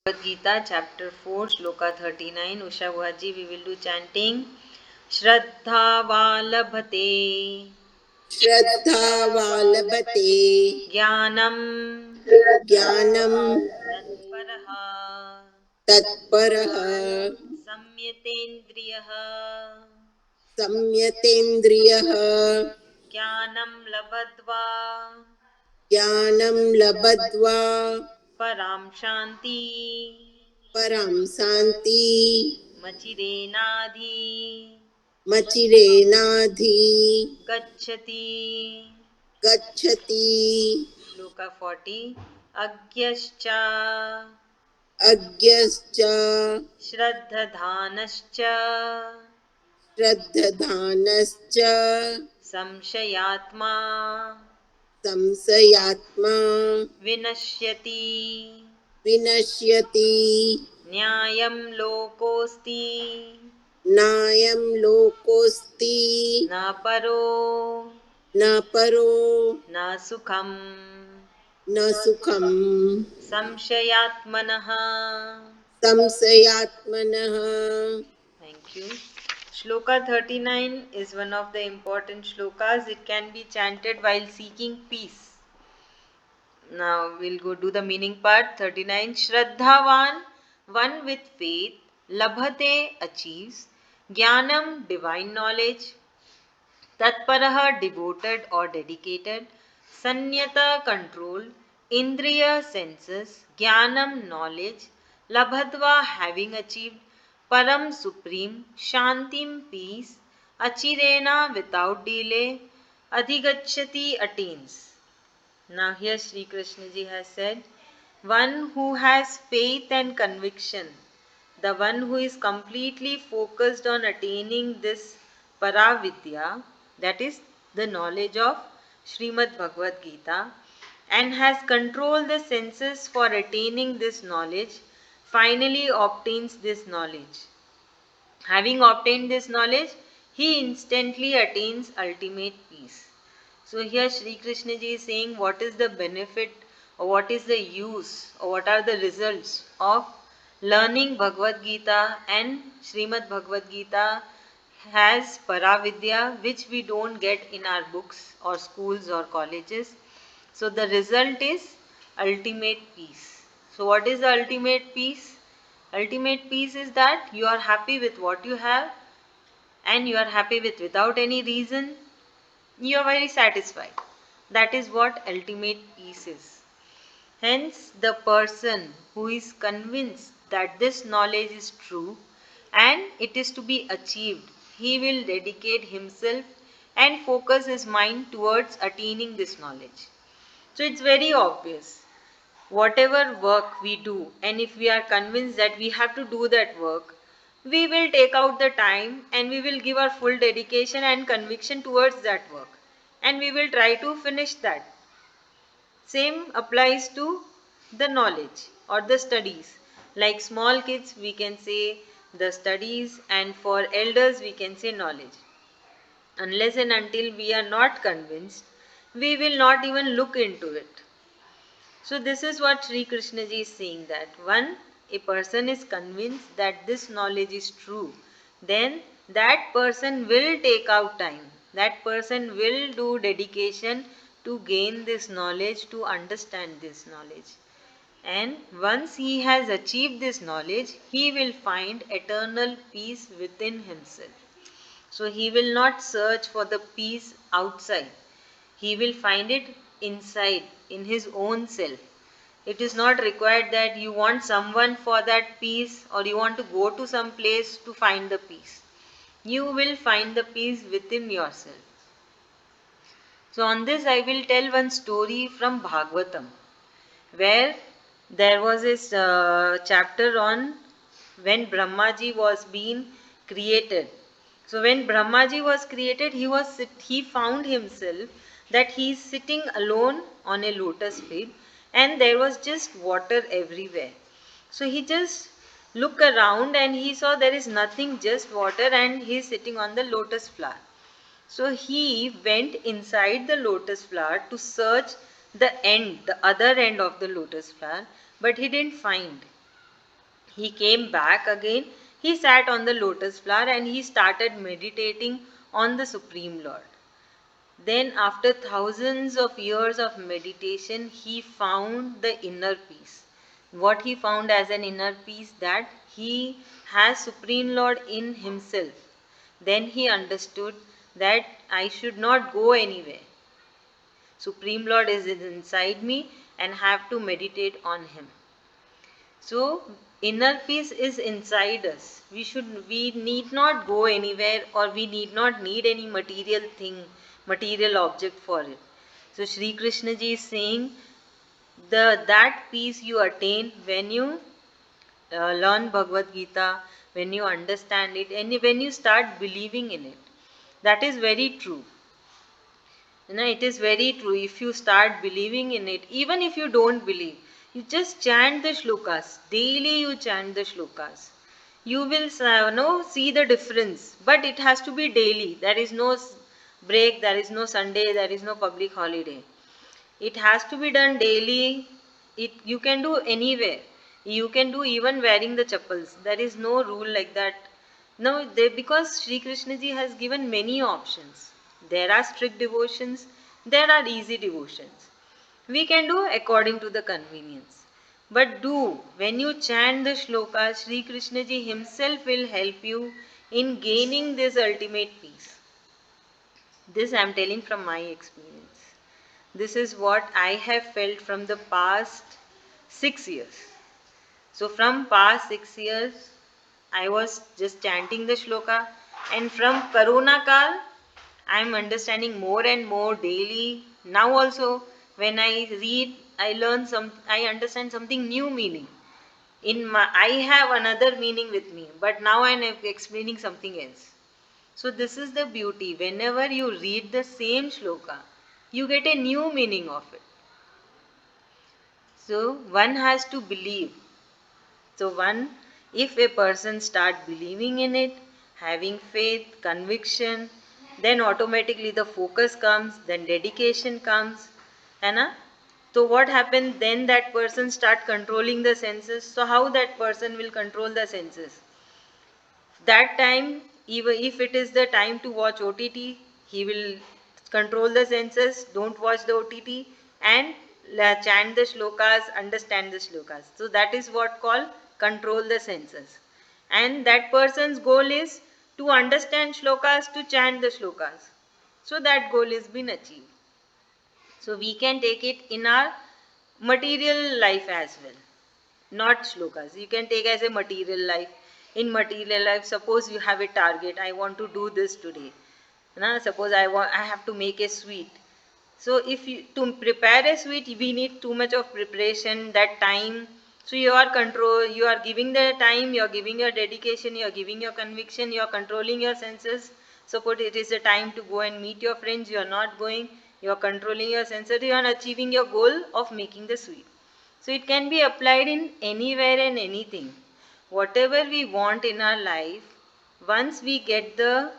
Bhagavad Gita, Chapter 4, Sloka 39. Usha Bhagwanji, we will do chanting. Shraddha Valabhate श्रद्धावालभते Jnanam ज्ञानं Tatparaha तत्परः Samyatendriyaha संयतेन्द्रियः Jnanam Labhadva ज्ञानं लब्ध्वा Param Shanti परां शान्ति Machirenadhi मचिरेनाधि Gacchati. गच्छति Sloka 40. Agyascha अज्ञश्च Shraddhadhanascha श्रद्धधानश्च Samshayatma संशयात्मा Vinashyati विनश्यति Nyayam Lokosti नायं लोकोऽस्ति Na paro न परो Na sukham न सुखम् Samshayatmanaha. संशयात्मनः. Thank you. Shloka 39 is one of the important shlokas. It can be chanted while seeking peace. Now we'll go do the meaning part. 39. Shraddhavan, one with faith, labhate, achieves, jnanam, divine knowledge, tatparaha, devoted or dedicated, sanyata, control, indriya, senses, jnanam, knowledge, labhadva, having achieved, param, supreme, shantim, peace, achirena, without delay, adhigachati, attains. Now here Sri Krishna ji has said, one who has faith and conviction, the one who is completely focused on attaining this paravidya, that is the knowledge of Srimad Bhagawad Gita, and has controlled the senses for attaining this knowledge, finally obtains this knowledge. Having obtained this knowledge, he instantly attains ultimate peace. So here Sri Krishna ji is saying what is the benefit or what is the use or what are the results of learning Bhagavad Gita, and Srimad Bhagavad Gita has Paravidya which we don't get in our books or schools or colleges. So the result is ultimate peace. So what is the ultimate peace? Ultimate peace is that you are happy with what you have and you are happy with without any reason. You are very satisfied. That is what ultimate peace is. Hence, the person who is convinced that this knowledge is true and it is to be achieved, he will dedicate himself and focus his mind towards attaining this knowledge. So, it's very obvious. Whatever work we do, and if we are convinced that we have to do that work, we will take out the time and we will give our full dedication and conviction towards that work, and we will try to finish that. Same applies to the knowledge or the studies. Like small kids, we can say the studies, and for elders, we can say knowledge. Unless and until we are not convinced, we will not even look into it. So this is what Sri Krishna ji is saying, that one, a person is convinced that this knowledge is true, then that person will take out time. That person will do dedication to gain this knowledge, to understand this knowledge. And once he has achieved this knowledge, he will find eternal peace within himself. So he will not search for the peace outside. He will find it inside, in his own self. It is not required that you want someone for that peace or you want to go to some place to find the peace. You will find the peace within yourself. So on this I will tell one story from Bhagavatam, where there was this chapter on when Brahmaji was being created. So when Brahmaji was created, he found himself that he is sitting alone on a lotus fig, and there was just water everywhere. So he just looked around and he saw there is nothing, just water, and he is sitting on the lotus flower. So he went inside the lotus flower to search the other end of the lotus flower, but he didn't find. He came back again. He sat on the lotus flower and he started meditating on the Supreme Lord. Then, after thousands of years of meditation, he found the inner peace. What he found as an inner peace, that he has Supreme Lord in himself. Then he understood that I should not go anywhere. Supreme Lord is inside me and have to meditate on him. So inner peace is inside us. We need not go anywhere, or we need not need any material thing, material object for it. So Sri Krishna ji is saying that peace you attain when you learn Bhagavad Gita, when you understand it, and when you start believing in it. That is very true. It is very true. If you start believing in it, even if you don't believe, you just chant the shlokas. Daily you chant the shlokas. You will see the difference. But it has to be daily. There is no break, there is no Sunday, there is no public holiday. It has to be done daily. You can do anywhere. You can do even wearing the chappals. There is no rule like that. No, because Sri Krishna ji has given many options. There are strict devotions, there are easy devotions. We can do according to the convenience. But when you chant the shloka, Sri Krishna ji himself will help you in gaining this ultimate peace. This I am telling from my experience. This is what I have felt from the past 6 years. So from past 6 years, I was just chanting the shloka, and from Karuna Kal, I am understanding more and more daily. Now also, when I read, I understand something new meaning. I have another meaning with me, but now I am explaining something else. So this is the beauty. Whenever you read the same shloka, you get a new meaning of it. So one has to believe. So if a person start believing in it, having faith, conviction, then automatically the focus comes, then dedication comes, है So what happens then? That person start controlling the senses. So how that person will control the senses? That time, even if it is the time to watch OTT, he will control the senses, don't watch the OTT, and chant the shlokas, understand the shlokas. So that is what called control the senses. And that person's goal is to understand shlokas, to chant the shlokas. So that goal is been achieved. So we can take it in our material life as well, not shlokas. You can take as a material life. In material life, suppose you have a target. I want to do this today. Suppose I have to make a sweet. So if you to prepare a sweet, we need too much of preparation, that time. So you are giving the time, you are giving your dedication, you are giving your conviction, you are controlling your senses. Suppose it is a time to go and meet your friends, you are not going, you are controlling your senses, you are achieving your goal of making the sweet. So it can be applied in anywhere and anything. Whatever we want in our life, once we get the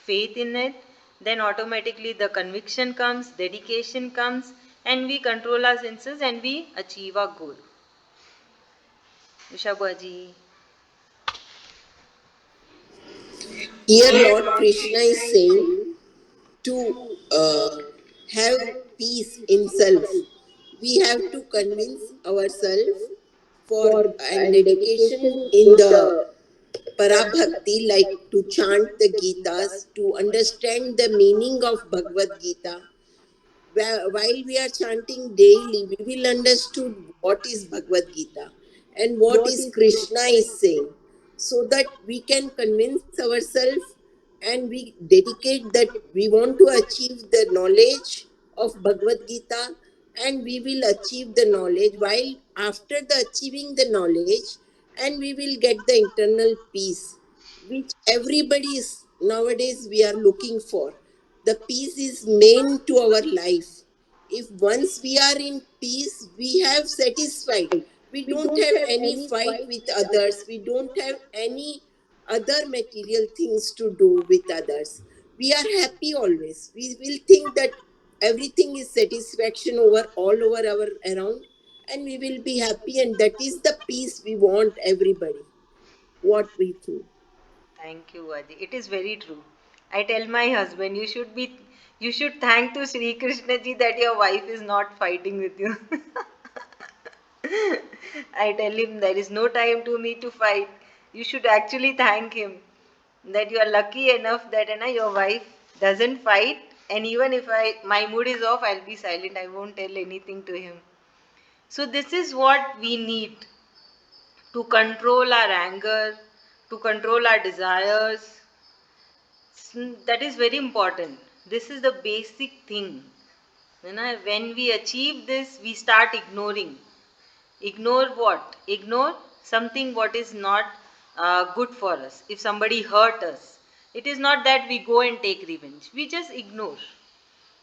faith in it, then automatically the conviction comes, dedication comes, and we control our senses and we achieve our goal. Ushabaji. Here, Lord Krishna is saying to have peace in self, we have to convince ourselves for and dedication in the Parabhakti, like to chant the Gitas, to understand the meaning of Bhagavad Gita. While we are chanting daily, we will understood what is Bhagavad Gita and what is Krishna is saying, so that we can convince ourselves and we dedicate that we want to achieve the knowledge of Bhagavad Gita, and we will achieve the knowledge. While after the achieving the knowledge, and we will get the internal peace, which everybody is nowadays we are looking for. The peace is main to our life. If once we are in peace, we have satisfied. We don't have any fight with others. We don't have any other material things to do with others. We are happy always. We will think that everything is satisfaction over all over our around. and we will be happy, and that is the peace we want everybody. What we think. Thank you, Adi. It is very true. I tell my husband, you should thank to Sri Krishna ji that your wife is not fighting with you. I tell him there is no time to me to fight. You should actually thank him that you are lucky enough that your wife doesn't fight, and even if my mood is off, I'll be silent. I won't tell anything to him. So this is what we need to control our anger, to control our desires. That is very important. This is the basic thing. When we achieve this, we start ignoring. Ignore what? Ignore something what is not good for us. If somebody hurt us, it is not that we go and take revenge. We just ignore.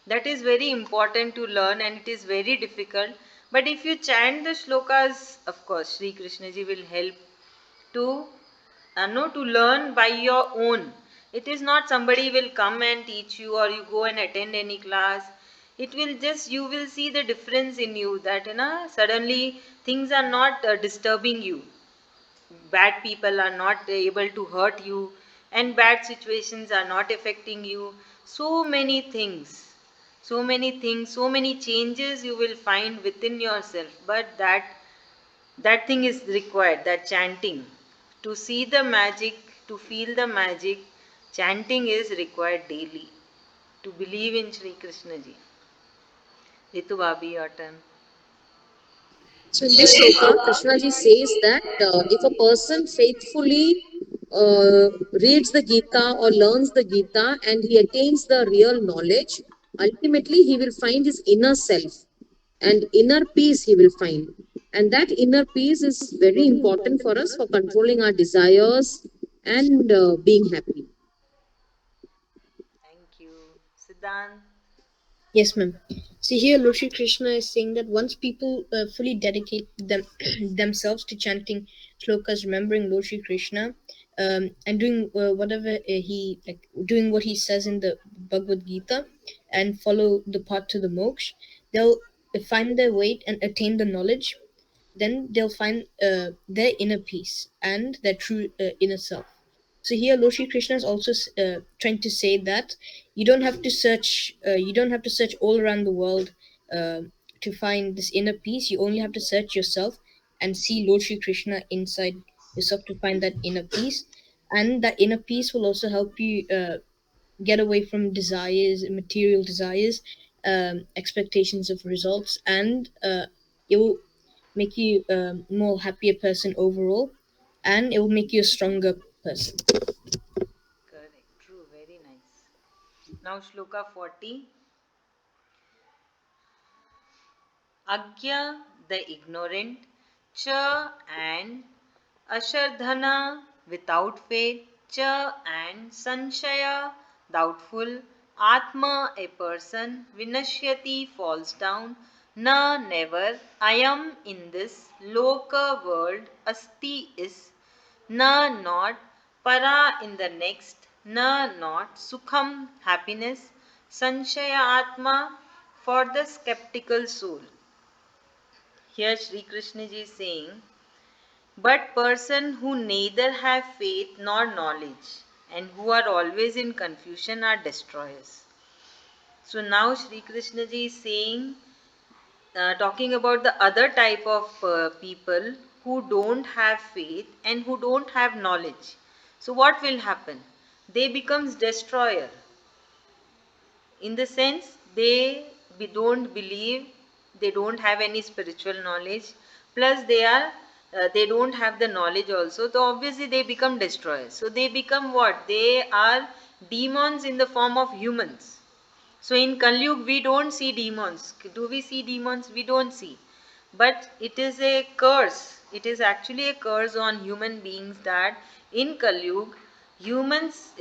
That is very important to learn, and it is very difficult. But if you chant the shlokas, of course, Sri Krishna ji will help to know to learn by your own. It is not somebody will come and teach you, or you go and attend any class. It will just, you will see the difference in you, that suddenly things are not disturbing you. Bad people are not able to hurt you, and bad situations are not affecting you. So many things, so many changes you will find within yourself. But that thing is required, that chanting. To see the magic, to feel the magic, chanting is required daily. To believe in Sri Krishna ji. Ritu Bhabi, your turn. So in this sloka, Krishnaji says that if a person faithfully reads the Gita or learns the Gita and he attains the real knowledge, ultimately he will find his inner self and inner peace he will find. And that inner peace is very important for us for controlling our desires and being happy. Thank you. Siddhant. Yes, ma'am. See here, Lord Shri Krishna is saying that once people fully dedicate themselves to chanting shlokas, remembering Lord Shri Krishna, and doing whatever doing what he says in the Bhagavad Gita, and follow the path to the moksha, they'll find their way and attain the knowledge. Then they'll find their inner peace and their true inner self. So here, Lord Shri Krishna is also trying to say that you don't have to search. You don't have to search all around the world uh, to find this inner peace. You only have to search yourself and see Lord Shri Krishna inside yourself to find that inner peace. And that inner peace will also help you get away from desires, material desires, expectations of results, and it will make you a more happier person overall, and it will make you a stronger person. Correct. True. Very nice. Now, Shloka 40. Agya, the ignorant, cha and ashardhana, without faith, cha and sanshaya, doubtful, atma, a person, vinashyati, falls down, na, never, ayam, in this, loka, world, asti, is, na, not, para, in the next, na, not, sukham, happiness, sanshaya, atma, for the skeptical soul. Here Sri Krishna ji is saying, but person who neither have faith nor knowledge and who are always in confusion are destroyers. So now Sri Krishna ji is saying, talking about the other type of people who don't have faith and who don't have knowledge. So what will happen? They becomes destroyer. In the sense, don't believe, they don't have any spiritual knowledge, plus they don't have the knowledge also, so obviously they become destroyers. So they become what? They are demons in the form of humans. So in Kali Yuga we don't see demons. Do we see demons? We don't see. But it is a curse. It is actually a curse on human beings that in Kali Yuga,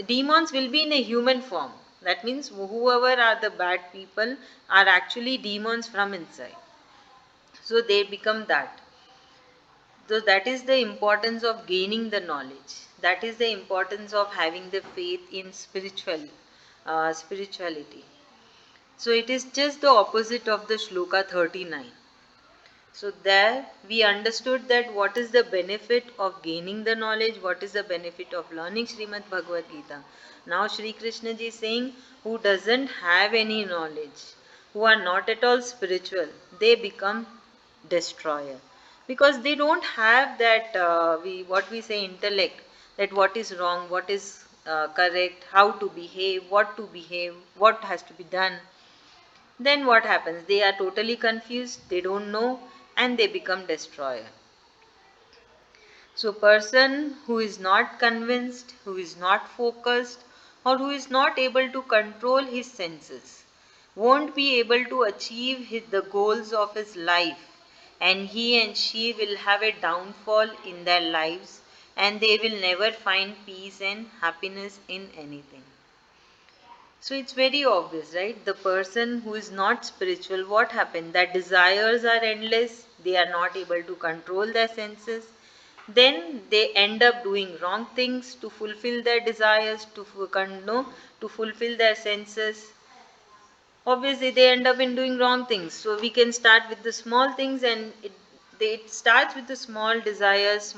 demons will be in a human form. That means whoever are the bad people are actually demons from inside. So they become that. So that is the importance of gaining the knowledge. That is the importance of having the faith in spirituality. So it is just the opposite of the Shloka 39. So there we understood that what is the benefit of gaining the knowledge, what is the benefit of learning Srimad Bhagavad Gita. Now Sri Krishna ji is saying who doesn't have any knowledge, who are not at all spiritual, they become destroyer. Because they don't have that what we say intellect, that what is wrong, what is correct, how to behave, what has to be done. Then what happens? They are totally confused, they don't know, and they become destroyer. So person who is not convinced, who is not focused, or who is not able to control his senses won't be able to achieve the goals of his life, and he and she will have a downfall in their lives, and they will never find peace and happiness in anything. So it's very obvious, right? The person who is not spiritual, what happened? Their desires are endless, they are not able to control their senses. Then they end up doing wrong things to fulfill their desires, to fulfill their senses. Obviously, they end up in doing wrong things. So we can start with the small things, and it starts with the small desires,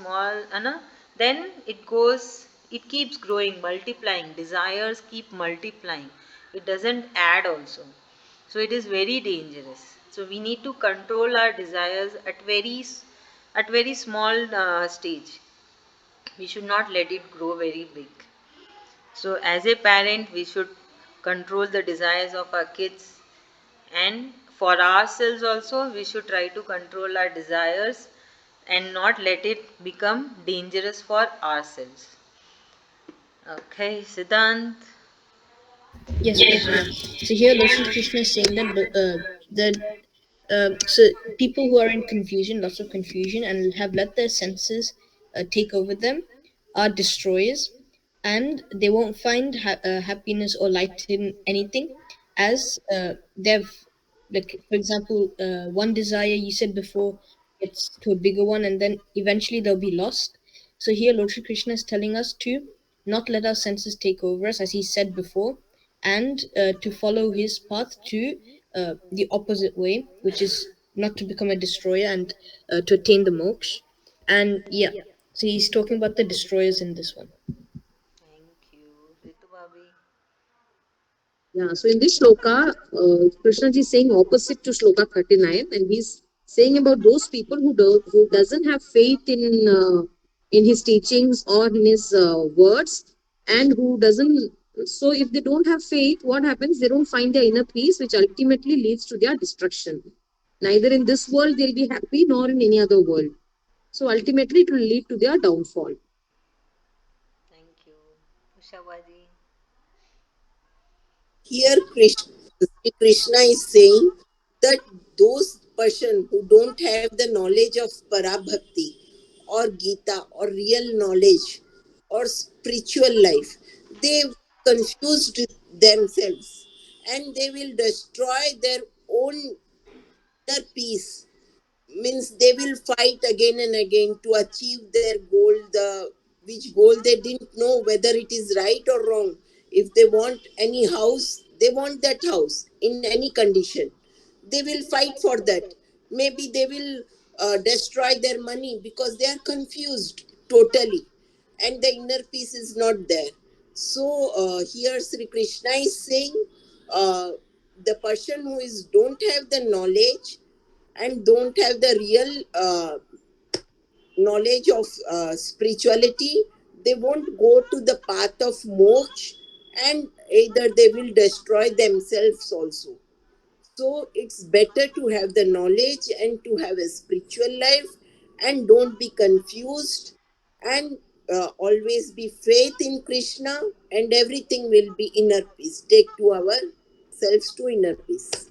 then it keeps growing, multiplying. Desires keep multiplying. It doesn't add also. So it is very dangerous. So we need to control our desires at very small stage. We should not let it grow very big. So as a parent, we should control the desires of our kids, and for ourselves also we should try to control our desires and not let it become dangerous for ourselves. Okay, Siddhant. Yes, Prabhupada. So here Lord Shri Krishna is saying that so people who are in confusion, lots of confusion, and have let their senses take over them, are destroyers, and they won't find happiness or light in anything, as they've, like for example, one desire you said before gets to a bigger one, and then eventually they'll be lost. So here Lord Shri Krishna is telling us to not let our senses take over us, as he said before, and to follow his path to the opposite way, which is not to become a destroyer and to attain the moksha. And yeah, so he's talking about the destroyers in this one. Thank you, Ritu Bhabi. Yeah, so in this shloka, Krishna ji is saying opposite to shloka 39, and he's saying about those people who doesn't have faith in his teachings or in his words, and who doesn't. So if they don't have faith, what happens? They don't find their inner peace, which ultimately leads to their destruction. Neither in this world they'll be happy, nor in any other world. So ultimately, it will lead to their downfall. Thank you, Ushabaji. Here, Sri Krishna is saying that those person who don't have the knowledge of Parabhakti or Gita or real knowledge or spiritual life, they confused themselves and they will destroy their own inner peace. Means they will fight again and again to achieve their goal, the which goal they didn't know whether it is right or wrong. If they want any house, they want that house in any condition, they will fight for that. Maybe they will destroy their money because they are confused totally and the inner peace is not there. So here Sri Krishna is saying, uh, the person who is don't have the knowledge and don't have the real knowledge of spirituality, they won't go to the path of moksha, and either they will destroy themselves also. So it's better to have the knowledge and to have a spiritual life and don't be confused, and always be faith in Krishna, and everything will be inner peace. Take to our selves to inner peace.